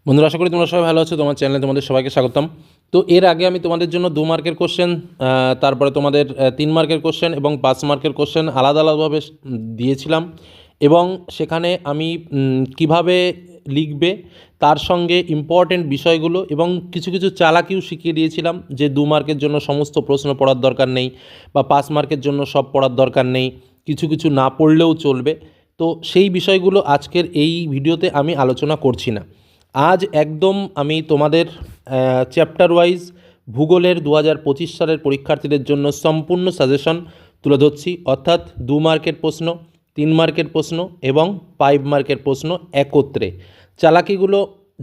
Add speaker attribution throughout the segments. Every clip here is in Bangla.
Speaker 1: বন্ধুরা, আশা করি তোমরা সবাই ভালো আছো। তোমার চ্যানেলে তোমাদের সবাইকে স্বাগতম। তো এর আগে আমি তোমাদের জন্য 2 মার্কের কোশ্চেন, তারপরে তোমাদের 3 মার্কের কোশ্চেন এবং 5 মার্কের কোশ্চেন আলাদা আলাদাভাবে দিয়েছিলাম, এবং সেখানে আমি কিভাবে লিখবে তার সঙ্গে ইম্পর্টেন্ট বিষয়গুলো এবং কিছু কিছু চালাকিও শিখিয়ে দিয়েছিলাম, যে 2 মার্কের জন্য সমস্ত প্রশ্ন পড়ার দরকার নেই বা 5 মার্কের জন্য সব পড়ার দরকার নেই, কিছু কিছু না পড়লেও চলবে। তো সেই বিষয়গুলো আজকের এই ভিডিওতে আমি আলোচনা করছি না। আজ একদম আমি তোমাদের চ্যাপ্টার ওয়াইজ ভূগোলের 2025 সালের পরীক্ষার্থীদের জন্য সম্পূর্ণ সাজেশন তুলে ধরছি, অর্থাৎ 2 মার্কের প্রশ্ন, 3 মার্কের প্রশ্ন এবং 5 মার্কের প্রশ্ন একত্রে। চালাকিগুলো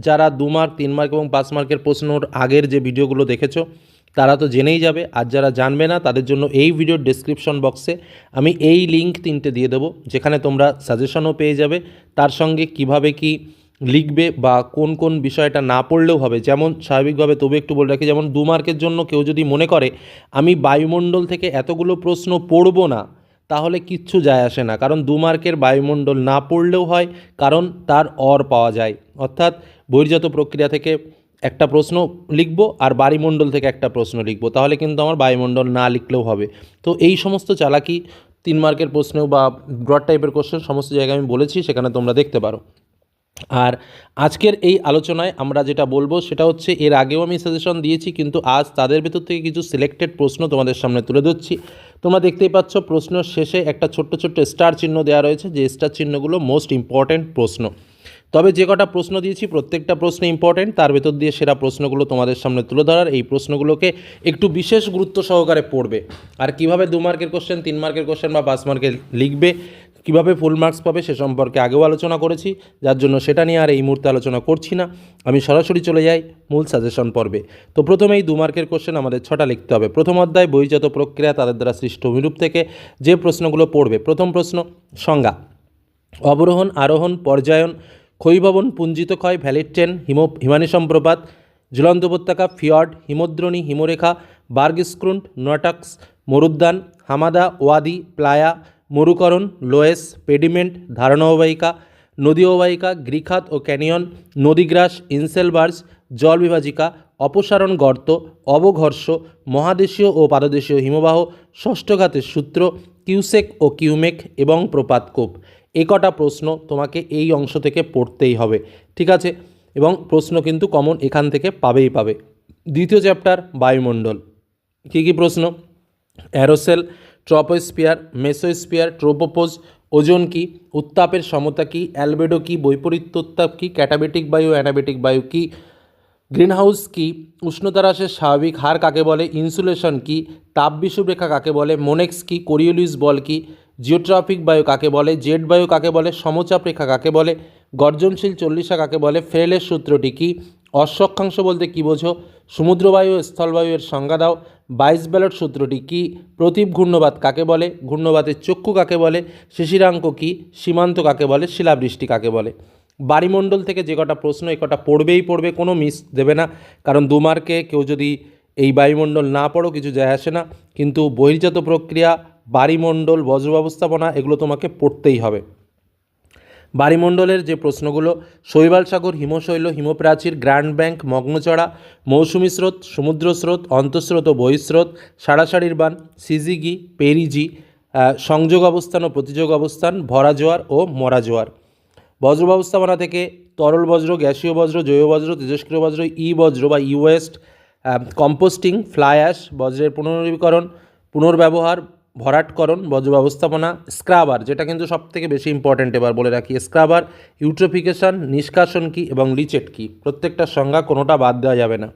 Speaker 1: যারা 2 মার্ক, 3 মার্ক এবং 5 মার্কের প্রশ্নর আগের যে ভিডিওগুলো দেখেছো তারা তো জেনেই যাবে, আর যারা জানবে না তাদের জন্য এই ভিডিওর ডেসক্রিপশন বক্সে আমি এই লিঙ্ক 3টে দিয়ে দেবো, যেখানে তোমরা সাজেশনও পেয়ে যাবে, তার সঙ্গে কিভাবে কি লিখবে বা কোন কোন বিষয়টা না পড়লেও হবে। যেমন স্বাভাবিকভাবে তবু একটু বলে রাখি, যেমন 2 মার্কের জন্য কেউ যদি মনে করে আমি বায়ুমণ্ডল থেকে এতগুলো প্রশ্ন পড়ব না, তাহলে কিচ্ছু যায় আসে না। কারণ 2 মার্কের বায়ুমণ্ডল না পড়লেও হয়, কারণ তার অর পাওয়া যায়। অর্থাৎ বহির্জাত প্রক্রিয়া থেকে একটা প্রশ্ন লিখব আর বায়ুমণ্ডল থেকে একটা প্রশ্ন লিখব, তাহলে কিন্তু আমার বায়ুমণ্ডল না লিখলেও হবে। তো এই সমস্ত চালাকি 3 মার্কের প্রশ্নেও বা ব্রড টাইপের কোশ্চেন সমস্ত জায়গায় আমি বলেছি, সেখানে তোমরা দেখতে পারো। আর আজকের এই আলোচনায় আমরা যেটা বলবো সেটা হচ্ছে, এর আগেও আমি সাজেশন দিয়েছি, কিন্তু আজ তাদের ভেতর থেকে কিছু সিলেক্টেড প্রশ্ন তোমাদের সামনে তুলে ধরছি। তোমরা দেখতেই পাচ্ছ প্রশ্নের শেষে একটা ছোট্ট ছোট্ট স্টার চিহ্ন দেওয়া রয়েছে, যে স্টার চিহ্নগুলো মোস্ট ইম্পর্ট্যান্ট প্রশ্ন। তবে যে কটা প্রশ্ন দিয়েছি প্রত্যেকটা প্রশ্ন ইম্পর্ট্যান্ট, তার ভেতর দিয়ে সেরা প্রশ্নগুলো তোমাদের সামনে তুলে ধরার, এই প্রশ্নগুলোকে একটু বিশেষ গুরুত্ব সহকারে পড়বে। আর কিভাবে 2 মার্কের কোশ্চেন, 3 মার্কের কোশ্চেন বা 5 মার্কের লিখবে, কীভাবে ফুল মার্কস পাবে সে সম্পর্কে আগেও আলোচনা করেছি, যার জন্য সেটা নিয়ে আর এই মুহূর্তে আলোচনা করছি না। আমি সরাসরি চলে যাই মূল সাজেশন পর্বে। তো প্রথমেই 2 মার্কের কোশ্চেন আমাদের 6টা লিখতে হবে। প্রথম অধ্যায় বহির্জাত প্রক্রিয়া, তাদের দ্বারা সৃষ্ট অভিরূপ থেকে যে প্রশ্নগুলো পড়বে। প্রথম প্রশ্ন, সংজ্ঞা। অবরোহণ, আরোহণ, পর্যায়ন, ক্ষয়ীভবন, পুঞ্জিত ক্ষয়, ভ্যালিড ট্রেন, হিমানী সম্প্রপাত, ঝুলন্ত উপত্যকা, ফিয়র্ড, হিমদ্রোণী, হিমরেখা, বার্গস্ক্রুন্ট, নটাক্স, মরুদ্যান, হামাদা, ওয়াদি, প্লায়া, মরুকরণ, লোয়েস, পেডিমেন্ট, ধারণা অববাহিকা, নদী অববাহিকা, গ্রিখাত ও ক্যানিয়ন, নদীগ্রাস, ইনসেলবার্স, জল বিভাজিকা, অপসারণ গর্ত, অবঘর্ষ, মহাদেশীয় ও পাদদেশীয় হিমবাহ, ষষ্ঠঘাতের সূত্র, কিউসেক ও কিউমেক এবং প্রপাতকূপ। এই কটা প্রশ্ন তোমাকে এই অংশ থেকে পড়তেই হবে, ঠিক আছে? এবং প্রশ্ন কিন্তু কমন এখান থেকে পাবেই পাবে। দ্বিতীয় চ্যাপ্টার বায়ুমণ্ডল। কী কী প্রশ্ন? অ্যারোসেল, ট্রপোস্ফিয়ার, মেসোস্ফিয়ার, ট্রোপোপোজ, ওজোন কী, উত্তাপের সমতা কী, অ্যালবেডো কী, বৈপরীত্য উত্তাপ কী, ক্যাটাবেটিক বায়ু, অ্যানাবেটিক বায়ু কী, গ্রিনহাউস কী, উষ্ণতা হ্রাসের স্বাভাবিক হার কাকে বলে, ইনসুলেশন কী, তাপ বিষুবরেখা কাকে বলে, মোনেক্স কী, কোরিওলিস বল কী, জিওট্রপিক বায়ু কাকে বলে, জেট বায়ু কাকে বলে, সমচাপ রেখা কাকে বলে, গর্জনশীল চল্লিশা কাকে বলে, ফ্রেলের সূত্রটি কী, অশ্বক্ষাংশ বলতে কী বোঝো, সমুদ্রবায়ু ও স্থলবায়ুর সংজ্ঞা দাও, 22 ব্যালট সূত্রটি কী, প্রতীপ ঘূর্ণবাত কাকে বলে, ঘূর্ণবাতের চক্ষু কাকে বলে, শিশিরাঙ্ক কী, সীমান্ত কাকে বলে, শিলাবৃষ্টি কাকে বলে। বায়ুমণ্ডল থেকে যে কটা প্রশ্ন, এ কটা পড়বেই পড়বে, কোনো মিস দেবে না। কারণ 2 মার্কে কেউ যদি এই বায়ুমণ্ডল না পড়ো কিছু যায় আসে না, কিন্তু বহির্জাত প্রক্রিয়া, বায়ুমণ্ডল, বজ্র ব্যবস্থাপনা এগুলো তোমাকে পড়তেই হবে। বায়ুমণ্ডলের যে প্রশ্নগুলো, শৈবাল সাগর, হিমশৈল, হিমপ্রাচীর, গ্র্যান্ড ব্যাংক, মগ্নচড়া, মৌসুমী স্রোত, সমুদ্র স্রোত, অন্তঃস্রোত ও বহিঃস্রোত, সারাসারির বান, সিজিগি, পেরিজি, সংযোগ অবস্থান ও প্রতিযোগ অবস্থান, ভরা জোয়ার ও মরা জোয়ার। বজ্র ব্যবস্থাপনা থেকে তরল বজ্র, গ্যাসীয় বজ্র, জৈব বজ্র, তেজস্ক্রিয় বজ্র, ই বজ্র বা ই ওয়েস্ট, কম্পোস্টিং, ফ্লাই অ্যাশ, বজ্রের পুনর্নবীকরণ, পুনর্ব্যবহার, ভরাটকরণ, বজ্র ব্যবস্থাপনা, স্ক্রাবার, যেটা কিন্তু সবথেকে বেশি ইম্পর্ট্যান্ট এবার বলে রাখি, স্ক্রাবার, ইউট্রোফিকেশন, নিষ্কাশন কী এবং লিচেট কী, প্রত্যেকটা সংজ্ঞা কোনোটা বাদ দেওয়া যাবে না।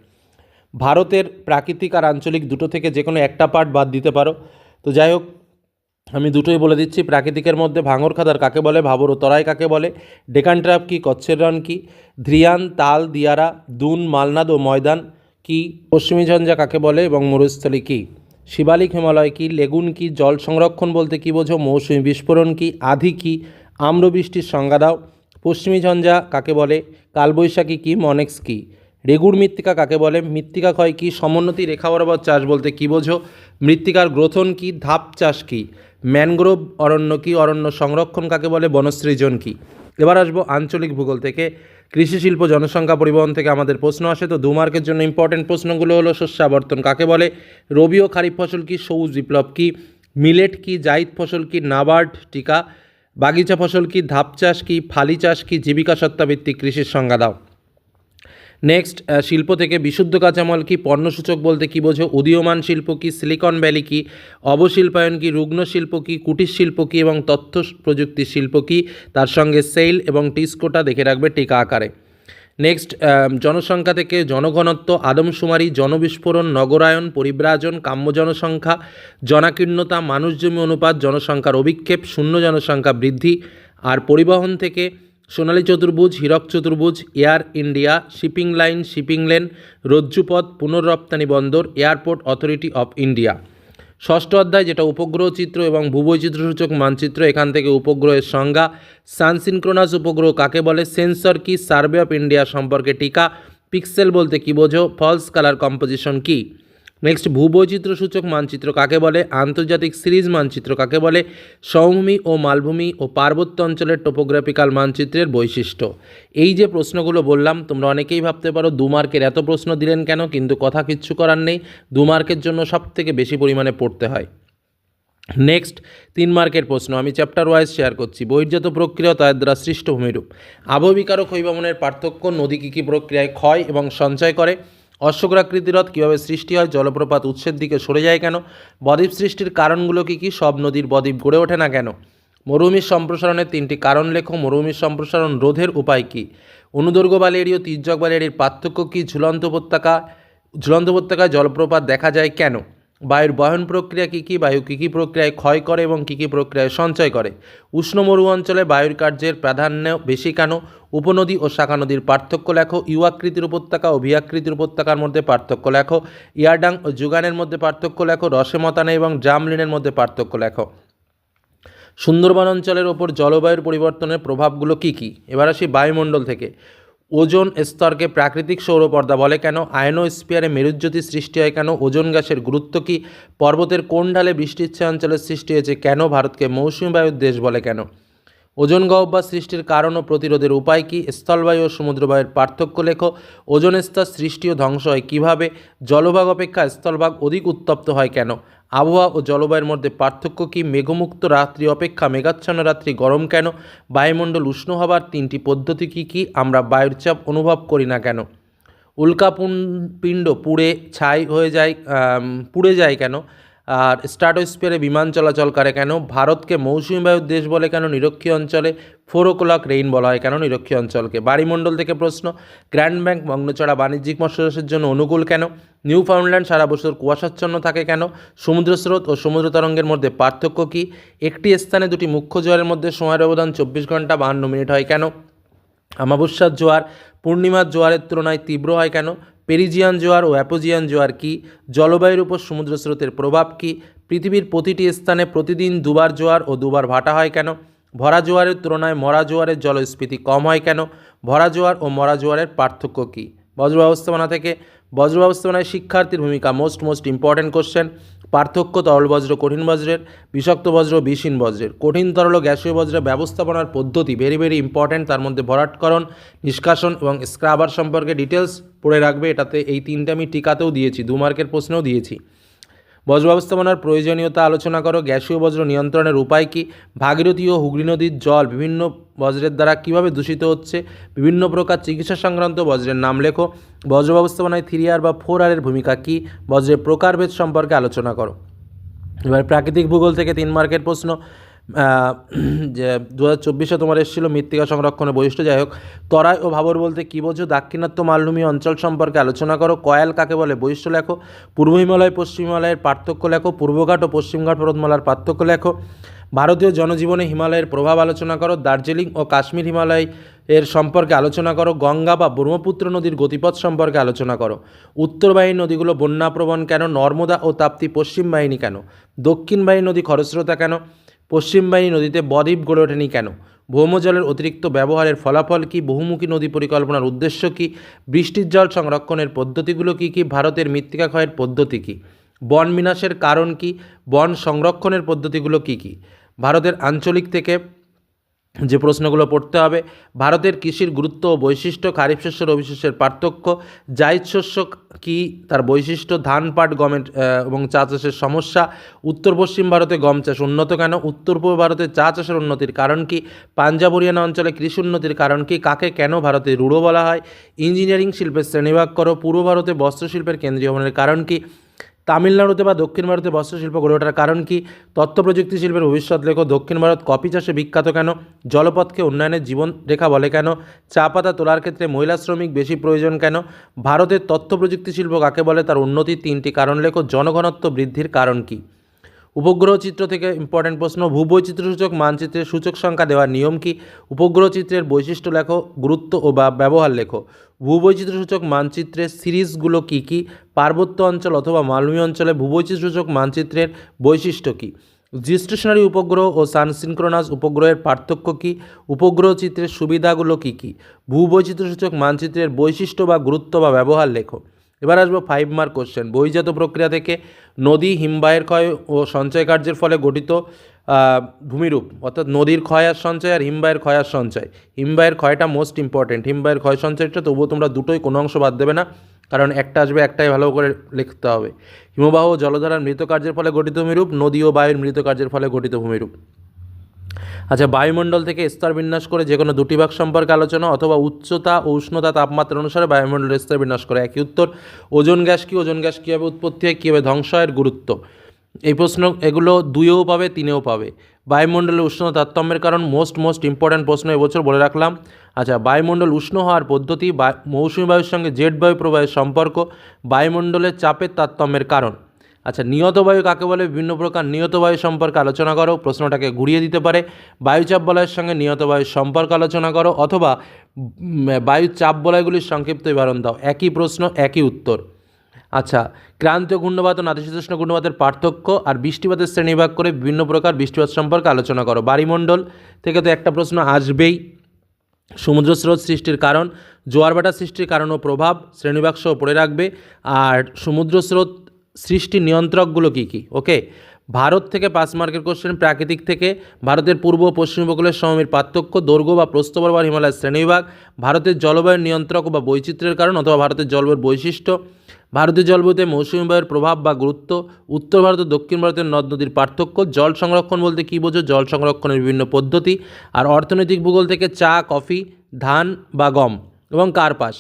Speaker 1: ভারতের প্রাকৃতিক আর আঞ্চলিক দুটো থেকে যে কোনো একটা পার্ট বাদ দিতে পারো। তো যাই হোক, আমি দুটোই বলে দিচ্ছি। প্রাকৃতিকের মধ্যে ভাঙর খাদার কাকে বলে, ভাবর ও তরাই কাকে বলে, ডেকান ট্র্যাপ কী, কচ্ছের রন কী, ধ্রিয়ান, তাল, দিয়ারা, দুন, মালনাদ ও ময়দান কী, পশ্চিমী ঝঞ্ঝা কাকে বলে এবং মরুস্থলী কী, শিবালিক হিমালয় কী, লেগুন কী, জল সংরক্ষণ বলতে কী বোঝো, মৌসুমী বিস্ফোরণ কী, আধি কী, আম্রবৃষ্টির সংজ্ঞা দাও, পশ্চিমী ঝঞ্ঝা কাকে বলে, কালবৈশাখী কী, মনেক্স কী, রেগুর মৃত্তিকা কাকে বলে, মৃত্তিকা ক্ষয় কী, সমোন্নতি রেখা বরাবর চাষ বলতে কী বোঝো, মৃত্তিকার গ্রথন কী, ধাপ চাষ কী, ম্যানগ্রোভ অরণ্য কী, অরণ্য সংরক্ষণ কাকে বলে, বনসৃজন কী। এবার আসবো আঞ্চলিক ভূগোল থেকে। কৃষি শিল্প জনসংখ্যা পরিবহন থেকে আমাদের প্রশ্ন আসে। তো 2 মার্কের জন্য ইম্পর্টেন্ট প্রশ্নগুলো হলো শস্যাবর্তন কাকে বলে, রবি ও খারিফ ফসল কি, সবুজ বিপ্লব কি, মিলেট কি, জাইদ ফসল কি, নাবার্ড টিকা, বাগিচা ফসল কি, ধাপ চাষ কি, ফালি চাষ কি, জীবিকা সত্তাভিত্তিক কৃষির সংজ্ঞা দাও। নেক্সট, শিল্প থেকে বিশুদ্ধ কাঁচামাল কি, পণ্যসূচক বলতে কী বোঝো, উদীয়মান শিল্প কি, সিলিকন ভ্যালি কি, অবশিল্পায়ন কি, রুগ্ন শিল্প কি, কুটির শিল্প কি এবং তথ্য প্রযুক্তি শিল্প কি, তার সঙ্গে সেল এবং টিস্কোটা দেখে রাখবে টিকা আকারে। নেক্সট, জনসংখ্যা থেকে জনঘনত্ব, আদমশুমারি, জনবিস্ফোরণ, নগরায়ন, পরিব্রাজন, কাম্য জনসংখ্যা, জনাকীর্ণতা, মানুষ জমি অনুপাত, জনসংখ্যার অভিক্ষেপ, শূন্য জনসংখ্যা বৃদ্ধি। আর পরিবহন থেকে সোনালী চতুর্ভুজ, হীরক চতুর্ভুজ, Air India, shipping line, shipping lane, রজ্জুপথ, পুনর্রপ্তানি বন্দর, এয়ারপোর্ট অথরিটি অফ ইন্ডিয়া। ষষ্ঠ অধ্যায় যেটা উপগ্রহ চিত্র এবং ভূবৈচিত্র্যসূচক মানচিত্র, এখান থেকে উপগ্রহের সংজ্ঞা, সানসিনক্রোনাস উপগ্রহ কাকে বলে, সেন্সর কি, সার্ভে অফ ইন্ডিয়া সম্পর্কে টিকা, পিক্সেল বলতে কী বোঝো, ফলস কালার কম্পোজিশন কি। নেক্সট, ভূবৈচিত্র্যসূচক মানচিত্র কাকে বলে, আন্তর্জাতিক সিরিজ মানচিত্র কাকে বলে, সমভূমি ও মালভূমি ও পার্বত্য অঞ্চলের টোপোগ্রাফিক্যাল মানচিত্রের বৈশিষ্ট্য। এই যে প্রশ্নগুলো বললাম, তোমরা অনেকেই ভাবতে পারো 2 মার্কের এত প্রশ্ন দিলেন কেন, কিন্তু কথা কিচ্ছু করার নেই, 2 মার্কের জন্য সবথেকে বেশি পরিমাণে পড়তে হয়। নেক্সট, 3 মার্কের প্রশ্ন আমি চ্যাপ্টার ওয়াইজ শেয়ার করছি। বহির্জাত প্রক্রিয়া ও তার দ্বারা সৃষ্ট ভূমিরূপ, আবহবিকার ও ক্ষয়ভবনের পার্থক্য, নদী কী কী প্রক্রিয়ায় ক্ষয় এবং সঞ্চয় করে, অশ্বগ্রাকৃতি হ্রদ কীভাবে সৃষ্টি হয়, জলপ্রপাত উৎসের দিকে সরে যায় কেন, বদ্বীপ সৃষ্টির কারণগুলো কী কী, সব নদীর বদ্বীপ গড়ে ওঠে না কেন, মরুভূমির সম্প্রসারণের 3টি কারণ লেখো, মরুভূমির সম্প্রসারণ রোধের উপায় কী, অনুদৈর্ঘ্য বালিয়াড়ি ও তির্যক বালিয়াড়ির পার্থক্য কী, ঝুলন্ত উপত্যকায় জলপ্রপাত দেখা যায় কেন, বায়ুর বহন প্রক্রিয়া কী কী, বায়ু কী কী প্রক্রিয়ায় ক্ষয় করে এবং কী কী প্রক্রিয়ায় সঞ্চয় করে, উষ্ণ মরু অঞ্চলে বায়ুর কার্যের প্রাধান্য বেশি কেন, উপনদী ও শাখা নদীর পার্থক্য লেখো, ইউ আকৃতির উপত্যকা ও ভি আকৃতির উপত্যকার মধ্যে পার্থক্য লেখো, ইয়ারডাং ও জুগানের মধ্যে পার্থক্য লেখো, রসেমতানে এবং জামলিনের মধ্যে পার্থক্য লেখো। সুন্দরবন অঞ্চলের ওপর জলবায়ুর পরিবর্তনের প্রভাবগুলো কী কী। এবার আসি বায়ুমণ্ডল থেকে। ওজোন স্তরকে প্রাকৃতিক সৌরপর্দা বলে কেন, আয়নোস্ফিয়ারে মেরুজ্যোতি সৃষ্টি হয় কেন, ওজোন গ্যাসের গুরুত্ব কী, পর্বতের কোন ঢালে বৃষ্টিচ্ছায়া অঞ্চলের সৃষ্টি হয়েছে কেন, ভারতকে মৌসুমী বায়ুর দেশ বলে কেন, ওজোন গহ্বর সৃষ্টির কারণ ও প্রতিরোধের উপায় কী, স্থলবায়ু ও সমুদ্রবায়ুর পার্থক্য লেখো, ওজোন স্তর সৃষ্টি ও ধ্বংস হয় কীভাবে, জলভাগ অপেক্ষা স্থলভাগ অধিক উত্তপ্ত হয় কেন, আবহাওয়া ও জলবায়ুর মধ্যে পার্থক্য কী, মেঘমুক্ত রাত্রি অপেক্ষা মেঘাচ্ছন্ন রাত্রি গরম কেন, বায়ুমণ্ডল উষ্ণ হবার 3টি পদ্ধতি কী কী, আমরা বায়ুর চাপ অনুভব করি না কেন, উল্কাপিণ্ড পুড়ে যায় কেন, আর স্ট্রাটোস্ফিয়ারে বিমান চলাচল করে কেন, ভারতকে মৌসুমী বায়ুর দেশ বলে কেন, নিরক্ষীয় অঞ্চলে 4 o'clock রেইন বলা হয় কেন, নিরক্ষীয় অঞ্চলকে। বায়ুমণ্ডল থেকে প্রশ্ন, গ্র্যান্ড ব্যাংক মগ্নচড়া বাণিজ্যিক মৎস্যচাষের জন্য অনুকূল কেন, নিউ ফাউন্ডল্যান্ড সারা বছর কুয়াশাচ্ছন্ন থাকে কেন, সমুদ্র স্রোত ও সমুদ্র তরঙ্গের মধ্যে পার্থক্য কী, একটি স্থানে দুটি মুখ্য জোয়ারের মধ্যে সময়ের ব্যবধান 24 ঘন্টা 52 মিনিট হয় কেন, অমাবস্যার জোয়ার পূর্ণিমার জোয়ারের তুলনায় তীব্র হয় কেন, পেরিজিয়ান জোয়ার ও অ্যাপোজিয়ান জোয়ার কী, জলবায়ুর উপর সমুদ্র স্রোতের প্রভাব কী, পৃথিবীর প্রতিটি স্থানে প্রতিদিন 2 বার জোয়ার ও 2 বার ভাটা হয় কেন, ভরা জোয়ারের তুলনায় মরা জোয়ারের জলস্ফীতি কম হয় কেন, ভরা জোয়ার ও মরা জোয়ারের পার্থক্য কী। বজ্র ব্যবস্থাপনা থেকে, বজ্র ব্যবস্থাপনায় শিক্ষার্থীর ভূমিকা মোস্ট ইম্পর্ট্যান্ট কোশ্চেন, পার্থক্য তরল বজ্র কঠিন বজ্রের, বিষাক্ত বজ্র বিষহীন বজ্রের, কঠিন তরল ও গ্যাসীয় বজ্রের ব্যবস্থাপনার পদ্ধতি ভেরি ইম্পর্ট্যান্ট, তার মধ্যে ভরাটকরণ, নিষ্কাশন এবং স্ক্রাবার সম্পর্কে ডিটেলস পড়ে রাখবে। এটাতে এই 3টে আমি টিকাতেও দিয়েছি, 2 মার্কের প্রশ্নেও দিয়েছি। বজ্র ব্যবস্থাপনার প্রয়োজনীয়তা আলোচনা করো, গ্যাসীয় বজ্র নিয়ন্ত্রণের উপায় কী, ভাগীরথী ও হুগলি নদীর জল বিভিন্ন বজ্রের দ্বারা কীভাবে দূষিত হচ্ছে, বিভিন্ন প্রকার চিকিৎসা সংক্রান্ত বজ্রের নাম লেখো, বজ্র ব্যবস্থাপনায় 3R বা 4R এর ভূমিকা কী, বজ্রের প্রকারভেদ সম্পর্কে আলোচনা করো। এবার প্রাকৃতিক ভূগোল থেকে 3 মার্কের প্রশ্ন, যে 2024-এ তোমার এসেছিল মৃত্তিকা সংরক্ষণের বৈশিষ্ট্য। যাই হোক, তরাই ও ভাবর বলতে কী বোঝো, দাক্ষিণাত্য মালভূমি অঞ্চল সম্পর্কে আলোচনা করো, কয়াল কাকে বলে বৈশিষ্ট্য লেখো, পূর্ব হিমালয় পশ্চিম হিমালয়ের পার্থক্য লেখো, পূর্বঘাট ও পশ্চিমঘাট পর্বতমালার পার্থক্য লেখো, ভারতীয় জনজীবনে হিমালয়ের প্রভাব আলোচনা করো, দার্জিলিং ও কাশ্মীর হিমালয় এর সম্পর্কে আলোচনা করো, গঙ্গা বা ব্রহ্মপুত্র নদীর গতিপথ সম্পর্কে আলোচনা করো, উত্তর বাহিনী নদীগুলো বন্যাপ্রবণ কেন, নর্মদা ও তাপ্তি পশ্চিম বাহিনী কেন, দক্ষিণ বাহিনী নদী খরস্রোতা কেন, পশ্চিম বাহিনী নদীতে বদ্বীপ গড়ে ওঠেনি কেন, ভৌমজলের অতিরিক্ত ব্যবহারের ফলাফল কী, বহুমুখী নদী পরিকল্পনার উদ্দেশ্য কী, বৃষ্টির জল সংরক্ষণের পদ্ধতিগুলো কী কী, ভারতের মৃত্তিকা ক্ষয়ের পদ্ধতি কী, বন বিনাশের কারণ কী, বন সংরক্ষণের পদ্ধতিগুলো কী কী, ভারতের আঞ্চলিক থেকে যে প্রশ্নগুলো পড়তে হবে, ভারতের কৃষির গুরুত্ব ও বৈশিষ্ট্য, খারিফ শস্য রবি শস্যের পার্থক্য, জায়িদ শস্য কী তার বৈশিষ্ট্য, ধান পাট গমের এবং চা চাষের সমস্যা, উত্তর পশ্চিম ভারতে গম চাষ উন্নত কেন, উত্তর পূর্ব ভারতে চা চাষের উন্নতির কারণ কী, পাঞ্জাব হরিয়ানা অঞ্চলে কৃষি উন্নতির কারণ কী, কাকে কেন ভারতে রুড়ো বলা হয়, ইঞ্জিনিয়ারিং শিল্পের শ্রেণীভাগ করো, পূর্ব ভারতে বস্ত্রশিল্পের কেন্দ্রীয় ভবনের কারণ কী, তামিলনাড়ুতে বা দক্ষিণ ভারতে বস্ত্রশিল্প গড়ে ওঠার কারণ কী, তথ্য প্রযুক্তি শিল্পের ভবিষ্যৎ লেখো, দক্ষিণ ভারত কফি চাষে বিখ্যাত কেন, জলপথকে উন্নয়নের জীবনরেখা বলে কেন, চা পাতা তোলার ক্ষেত্রে মহিলা শ্রমিক বেশি প্রয়োজন কেন, ভারতের তথ্য প্রযুক্তি শিল্প কাকে বলে, তার উন্নতির 3টি কারণ লেখো, জনঘনত্ব বৃদ্ধির কারণ কী। উপগ্রহ চিত্র থেকে ইম্পর্টেন্ট প্রশ্ন, ভূবৈচিত্র্যসূচক মানচিত্রের সূচক সংখ্যা দেওয়ার নিয়ম কী, উপগ্রহ চিত্রের বৈশিষ্ট্য লেখো, গুরুত্ব ও বা ব্যবহার লেখো, ভূবৈচিত্র্যসূচক মানচিত্রের সিরিজগুলো কী কী, পার্বত্য অঞ্চল অথবা মালভূমি অঞ্চলে ভূবৈচিত্র্যসূচক মানচিত্রের বৈশিষ্ট্য কী, জিওস্টেশনারি উপগ্রহ ও সানসিনক্রোনাস উপগ্রহের পার্থক্য কী, উপগ্রহ চিত্রের সুবিধাগুলো কী কী, ভূবৈচিত্র্যসূচক মানচিত্রের বৈশিষ্ট্য বা গুরুত্ব বা ব্যবহার লেখো। এবার আসবো 5 মার্ক কোশ্চেন, বহিজাত প্রক্রিয়া থেকে, নদী হিমবাহের ক্ষয় ও সঞ্চয় কার্যের ফলে গঠিত ভূমিরূপ, অর্থাৎ নদীর ক্ষয় আর সঞ্চয় আর হিমবাহের ক্ষয় আর সঞ্চয়। হিমবাহের ক্ষয়টা মোস্ট ইম্পর্টেন্ট, হিমবাহের ক্ষয় সঞ্চয়টা তবুও তোমরা দুটোই কোনো অংশ বাদ দেবে না, কারণ একটা আসবে একটাই ভালো করে লিখতে হবে। হিমবাহ ও জলধারার মৃত কার্যের ফলে গঠিত ভূমিরূপ, নদী ও বায়ুর মৃত কার্যের ফলে গঠিত ভূমিরূপ। আচ্ছা, বায়ুমণ্ডল থেকে স্তর বিন্যাস করে যে কোনো দুটি ভাগ সম্পর্কে আলোচনা, অথবা উচ্চতা ও উষ্ণতা তাপমাত্রা অনুসারে বায়ুমণ্ডলের স্তর বিন্যাস করে। একই উত্তর। ওজোন গ্যাস কি, ওজোন গ্যাস কীভাবে উৎপত্তি হয়, কীভাবে ধ্বংস হয়, গুরুত্ব। এই প্রশ্ন এগুলো 2এও পাবে, 3এও পাবে। বায়ুমণ্ডলের উষ্ণতা তারতম্যের কারণ মোস্ট ইম্পর্ট্যান্ট প্রশ্ন এবছর বলে রাখলাম। আচ্ছা, বায়ুমণ্ডল উষ্ণ হওয়ার পদ্ধতি, মৌসুমী বায়ুর সঙ্গে জেট বায়ু প্রবাহের সম্পর্ক, বায়ুমণ্ডলের চাপের তারতম্যের কারণ। আচ্ছা, নিয়ত বায়ু কাকে বলে, বিভিন্ন প্রকার নিয়ত বায়ু সম্পর্কে আলোচনা করো, প্রশ্নটাকে ঘুরিয়ে দিতে পারে। বায়ুচাপ বলয়ের সঙ্গে নিয়ত বায়ুর সম্পর্ক আলোচনা করো, অথবা বায়ুর চাপ বলয়গুলির সংক্ষিপ্ত বিবরণ দাও। একই প্রশ্ন, একই উত্তর। আচ্ছা, ক্রান্তীয় ঘূর্ণবাত ও নাতিশীতোষ্ণ ঘূর্ণবাতের পার্থক্য আর বৃষ্টিপাতের শ্রেণীভাগ করে বিভিন্ন প্রকার বৃষ্টিপাত সম্পর্কে আলোচনা করো। বায়ুমণ্ডল থেকে তো একটা প্রশ্ন আসবেই, সমুদ্র স্রোত সৃষ্টির কারণ, জোয়ার ভাটা সৃষ্টির কারণ ও প্রভাব শ্রেণীভাগ সহ পড়ে রাখবে। আর সমুদ্র স্রোত সৃষ্টির নিয়ন্ত্রকগুলো কী কী। ওকে, ভারত থেকে 5 মার্কের কোশ্চেন, প্রাকৃতিক থেকে, ভারতের পূর্ব ও পশ্চিম উপকূলের সমভূমির পার্থক্য, দৈর্ঘ্য বা প্রস্থ বরাবর হিমালয়ের শ্রেণীবিভাগ, ভারতের জলবায়ুর নিয়ন্ত্রক বা বৈচিত্র্যের কারণ অথবা ভারতের জলবায়ুর বৈশিষ্ট্য, ভারতীয় জলবায়ুতে মৌসুমী বায়ুর প্রভাব বা গুরুত্ব, উত্তর ভারত ও দক্ষিণ ভারতের নদ নদীর পার্থক্য, জল সংরক্ষণ বলতে কী বোঝো, জল সংরক্ষণের বিভিন্ন পদ্ধতি। আর অর্থনৈতিক ভূগোল থেকে চা, কফি, ধান বা গম এবং কার্পাস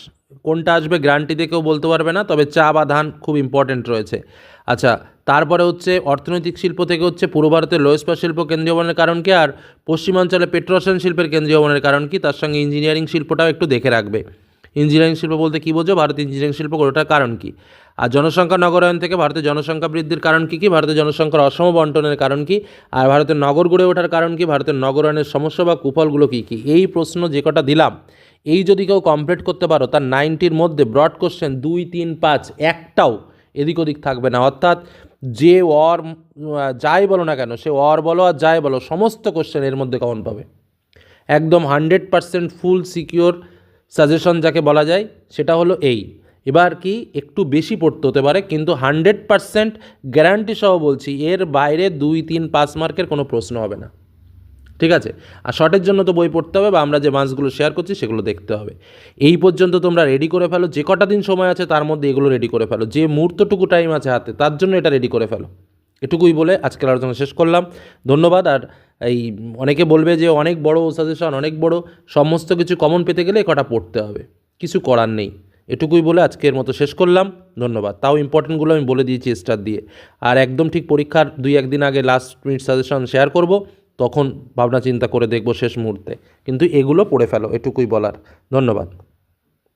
Speaker 1: কোনটা আসবে গ্যারান্টি দেখেও বলতে পারবে না, তবে চা বা ধান খুব ইম্পর্টেন্ট রয়েছে। আচ্ছা, তারপরে হচ্ছে অর্থনৈতিক শিল্প থেকে হচ্ছে পূর্ব ভারতের লোহ ইস্পাত শিল্প কেন্দ্রীয় ভবনের কারণ কি, আর পশ্চিমাঞ্চলে পেট্রোরসায়ন শিল্পের কেন্দ্রীয় ভবনের কারণ কি, তার সঙ্গে ইঞ্জিনিয়ারিং শিল্পটাও একটু দেখে রাখবে। ইঞ্জিনিয়ারিং শিল্প বলতে কী বোঝো, ভারতের ইঞ্জিনিয়ারিং শিল্প গড়ে ওঠার কারণ কী। আর জনসংখ্যা নগরায়ন থেকে ভারতের জনসংখ্যা বৃদ্ধির কারণ কী কী, ভারতের জনসংখ্যার অসম বন্টনের কারণ কী, আর ভারতের নগর গড়ে ওঠার কারণ কী, ভারতের নগরায়নের সমস্যা বা কুফলগুলো কী কী। এই প্রশ্ন যে কটা দিলাম, এই যদি কেউ কমপ্লিট করতে পারো, তার 90-র মধ্যে ব্রড কোশ্চেন 2, 3, 5 একটাও এদিক ওদিক থাকবে না। অর্থাৎ যে অর যাই বলো না কেন, সে অর বলো আর যাই বলো, সমস্ত কোশ্চেন এর মধ্যে কমন পাবে। একদম 100% ফুল সিকিওর সাজেশন যাকে বলা যায়, সেটা হলো এই। এবার কি একটু বেশি পড়তে হতে পারে, কিন্তু 100% গ্যারান্টি সহ বলছি, এর বাইরে 2, 3, 5 মার্কের কোনো প্রশ্ন হবে না। ঠিক আছে, আর শর্টের জন্য তো বই পড়তে হবে, বা আমরা যে মাসগুলো শেয়ার করছি সেগুলো দেখতে হবে। এই পর্যন্ত তোমরা রেডি করে ফেলো, যে কটা দিন সময় আছে তার মধ্যে এগুলো রেডি করে ফেলো, যে মুহূর্তটুকু টাইম আছে হাতে তার জন্য এটা রেডি করে ফেলো। এটুকুই বলে আজকের আলোচনা শেষ করলাম। ধন্যবাদ। আর এই অনেকে বলবে যে অনেক বড় সাজেশন, অনেক বড়, সমস্ত কিছু কমন পেতে গেলে কটা পড়তে হবে, কিছু করার নেই। এটুকুই বলে আজকের মতো শেষ করলাম। ধন্যবাদ। তাও ইম্পর্টেন্টগুলো আমি বলে দিয়েছি স্টার দিয়ে। আর একদম ঠিক পরীক্ষার 2-1 দিন আগে লাস্ট মিনিট সাজেশন শেয়ার করব, তখন ভাবনা চিন্তা করে দেখব শেষ মুহূর্তে, কিন্তু এগুলো পড়ে ফেলো, এটুকুই বলার। ধন্যবাদ।